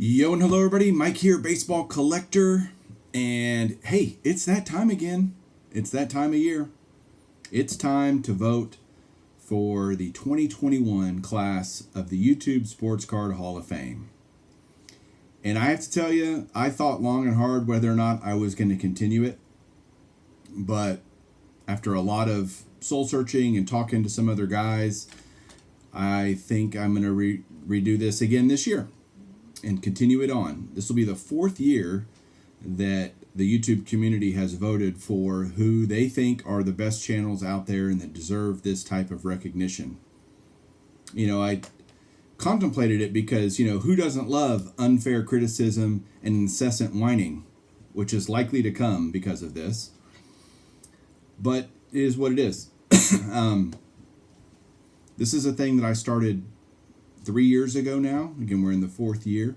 Yo and hello everybody, Mike here, baseball collector, and hey, it's that time again. It's that time of year. It's time to vote for the 2021 class of the YouTube Sports Card Hall of Fame. And I have to tell you, I thought long and hard whether or not I was going to continue it, but after a lot of soul searching and talking to some other guys, I think I'm going to redo this again this year and continue it on. This will be the fourth year that the YouTube community has voted for who they think are the best channels out there and that deserve this type of recognition. You know, I contemplated it because, who doesn't love unfair criticism and incessant whining, which is likely to come because of this. But it is what it is. This is a thing that I started 3 years ago now. Again, we're in the fourth year.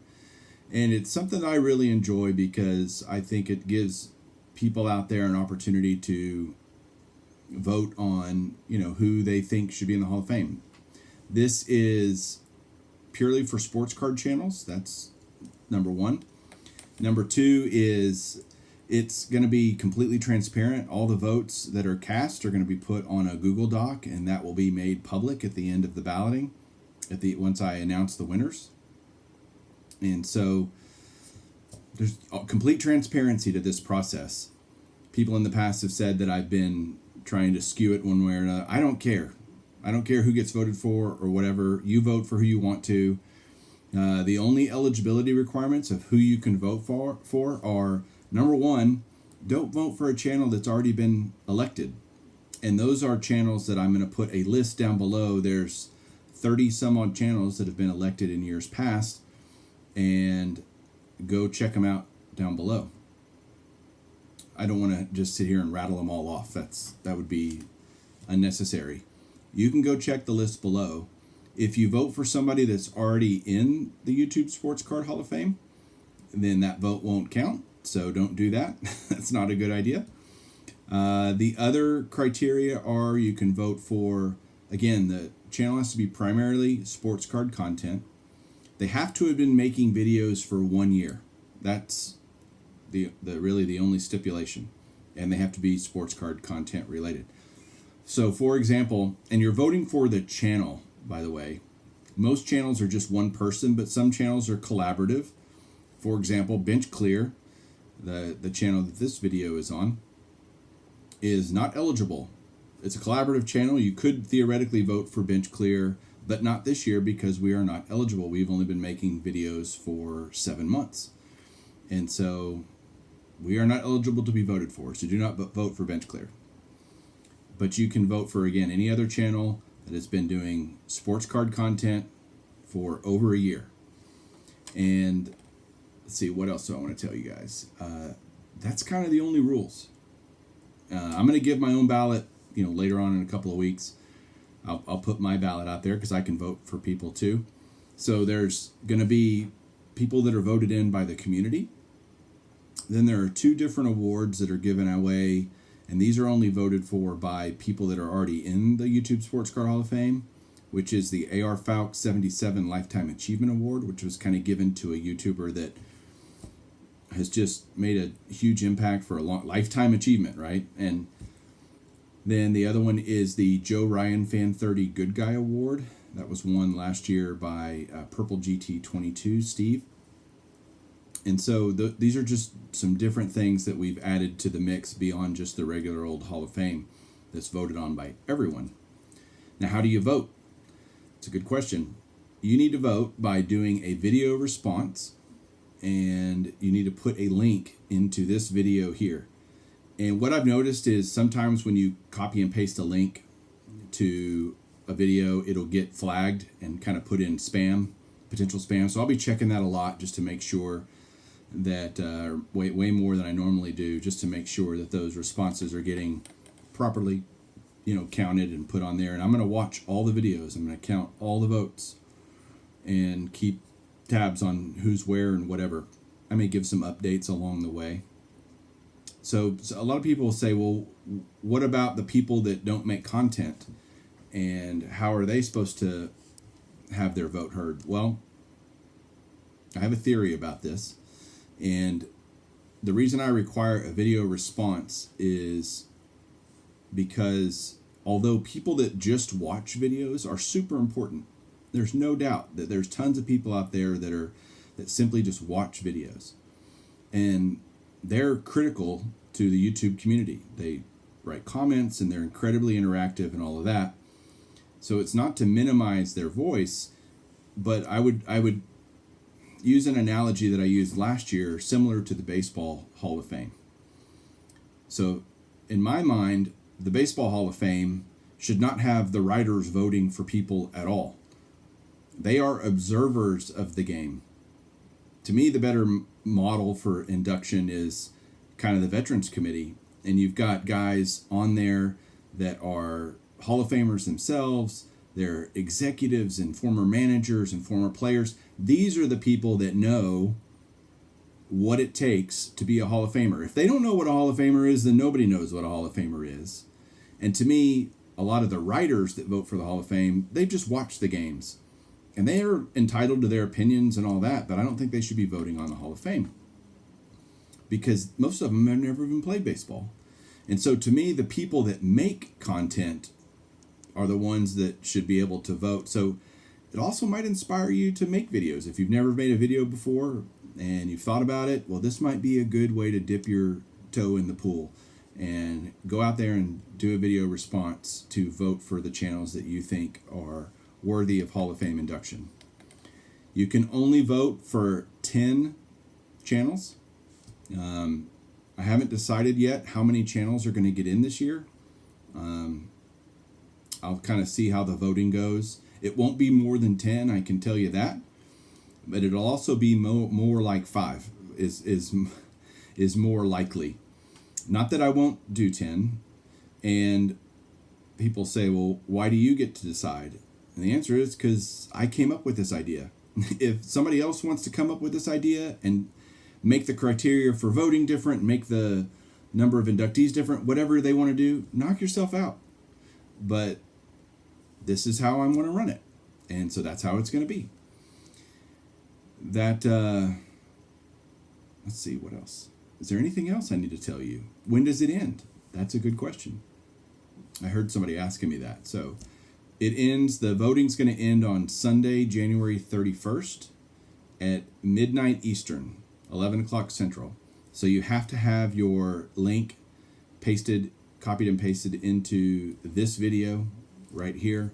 And it's something that I really enjoy because I think it gives people out there an opportunity to vote on, who they think should be in the Hall of Fame. This is purely for sports card channels. That's number one. Number two is it's going to be completely transparent. All the votes that are cast are going to be put on a Google Doc, and that will be made public at the end of the balloting. Once I announce the winners. And so there's complete transparency to this process. People in the past have said that I've been trying to skew it one way or another. I don't care. I don't care who gets voted for or whatever. You vote for who you want to. The only eligibility requirements of who you can vote for are, number one, don't vote for a channel that's already been elected. And those are channels that I'm going to put a list down below. There's 30 some odd channels that have been elected in years past, and go check them out down below. I don't want to just sit here and rattle them all off. That would be unnecessary. You can go check the list below. If you vote for somebody that's already in the YouTube Sports Card Hall of Fame, then that vote won't count. So don't do that. That's not a good idea. The other criteria are you can vote for, again, the channel has to be primarily sports card content. They have to have been making videos for 1 year. That's the really the only stipulation. And they have to be sports card content related. So, for example, and you're voting for the channel, by the way. Most channels are just one person, but some channels are collaborative. For example, Bench Clear, the channel that this video is on, is not eligible. It's a collaborative channel. You could theoretically vote for Bench Clear, but not this year because we are not eligible. We've only been making videos for 7 months. And so we are not eligible to be voted for. So do not vote for Bench Clear. But you can vote for, again, any other channel that has been doing sports card content for over a year. And let's see, what else do I want to tell you guys? That's kind of the only rules. I'm going to give my own ballot later on in a couple of weeks. I'll put my ballot out there because I can vote for people too. So there's going to be people that are voted in by the community. Then there are 2 different awards that are given away, and these are only voted for by people that are already in the YouTube Sports Card Hall of Fame, which is the AR Falk 77 Lifetime Achievement Award, which was kind of given to a YouTuber that has just made a huge impact for a long lifetime achievement, right? And then the other one is the Joe Ryan Fan 30 Good Guy Award. That was won last year by Purple GT22 Steve. And so these are just some different things that we've added to the mix beyond just the regular old Hall of Fame that's voted on by everyone. Now, how do you vote? It's a good question. You need to vote by doing a video response, and you need to put a link into this video here. And what I've noticed is sometimes when you copy and paste a link to a video, it'll get flagged and kind of put in spam, potential spam. So I'll be checking that a lot just to make sure that, way more than I normally do, just to make sure that those responses are getting properly, counted and put on there. And I'm going to watch all the videos. I'm going to count all the votes and keep tabs on who's where and whatever. I may give some updates along the way. So a lot of people will say, well, what about the people that don't make content? And and how are they supposed to have their vote heard? Well, I have a theory about this, and the reason I require a video response is because although people that just watch videos are super important, there's no doubt that there's tons of people out there that simply just watch videos, and they're critical to the YouTube community. They write comments and they're incredibly interactive and all of that. So it's not to minimize their voice, but I would use an analogy that I used last year, similar to the Baseball Hall of Fame. So in my mind, the Baseball Hall of Fame should not have the writers voting for people at all. They are observers of the game. To me, the better model for induction is kind of the Veterans Committee, and you've got guys on there that are Hall of Famers themselves. They're executives and former managers and former players. These are the people that know what it takes to be a Hall of Famer. If they don't know what a Hall of Famer is, then nobody knows what a Hall of Famer is. And to me, a lot of the writers that vote for the Hall of Fame, they've just watched the games. And they are entitled to their opinions and all that, but I don't think they should be voting on the Hall of Fame, because most of them have never even played baseball. And so to me, the people that make content are the ones that should be able to vote. So it also might inspire you to make videos. If you've never made a video before and you've thought about it, well, this might be a good way to dip your toe in the pool and go out there and do a video response to vote for the channels that you think are worthy of Hall of Fame induction. You can only vote for 10 channels. I haven't decided yet how many channels are going to get in this year. I'll kind of see how the voting goes. It won't be more than 10, I can tell you that. But it'll also be more like 5 is more likely. Not that I won't do 10. And people say, well, why do you get to decide? And the answer is because I came up with this idea. If somebody else wants to come up with this idea and make the criteria for voting different, make the number of inductees different, whatever they want to do, knock yourself out. But this is how I'm going to run it. And so that's how it's going to be. Let's see, what else? Is there anything else I need to tell you? When does it end? That's a good question. I heard somebody asking me that. So the voting's going to end on Sunday, January 31st at midnight Eastern, 11 o'clock Central. So you have to have your link copied and pasted into this video right here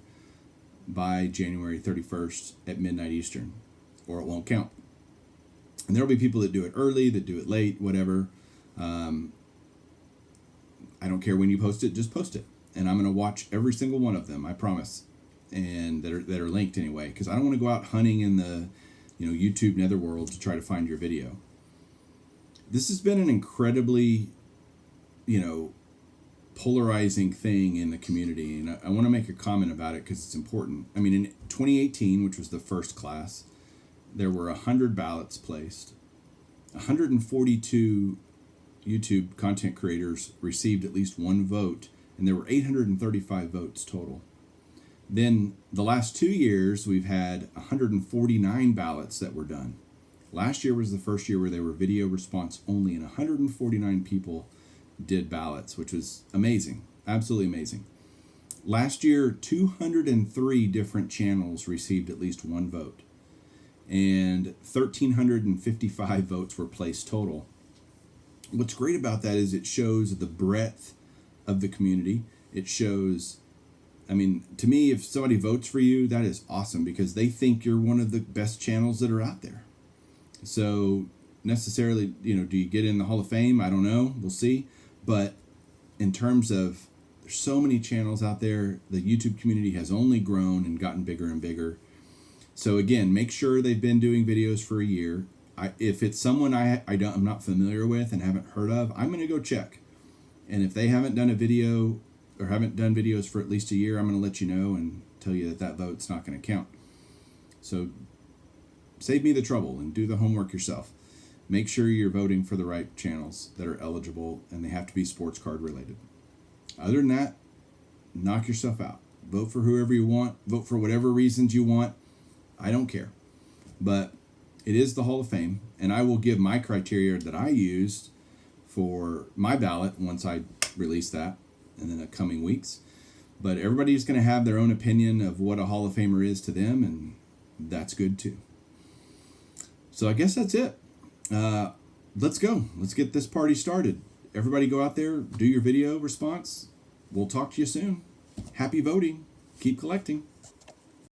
by January 31st at midnight Eastern, or it won't count. And there'll be people that do it early, that do it late, whatever. I don't care when you post it, just post it. And I'm going to watch every single one of them, I promise. And that are linked anyway, because I don't want to go out hunting in the YouTube netherworld to try to find your video. This has been an incredibly polarizing thing in the community, and I want to make a comment about it because it's important. I mean, in 2018, which was the first class, there were 100 ballots placed. 142 YouTube content creators received at least one vote, and there were 835 votes total. Then the last 2 years, we've had 149 ballots that were done. Last year was the first year where they were video response only, and 149 people did ballots, which was amazing, absolutely amazing. Last year, 203 different channels received at least one vote, and 1,355 votes were placed total. What's great about that is it shows the breadth of the community. It shows, I mean, to me, if somebody votes for you, that is awesome because they think you're one of the best channels that are out there. So necessarily, do you get in the Hall of Fame? I don't know. We'll see. But in terms of, there's so many channels out there. The YouTube community has only grown and gotten bigger and bigger. So again, make sure they've been doing videos for a year. If it's someone I'm not familiar with and haven't heard of, I'm going to go check. And if they haven't done a video or haven't done videos for at least a year, I'm going to let you know and tell you that vote's not going to count. So save me the trouble and do the homework yourself. Make sure you're voting for the right channels that are eligible, and they have to be sports card related. Other than that, knock yourself out. Vote for whoever you want. Vote for whatever reasons you want. I don't care. But It is the Hall of Fame, and I will give my criteria that I used for my ballot once I release that in the coming weeks. But everybody's going to have their own opinion of what a Hall of Famer is to them, and that's good too. So I guess that's it. Let's go. Let's get this party started. Everybody go out there, do your video response. We'll talk to you soon. Happy voting. Keep collecting.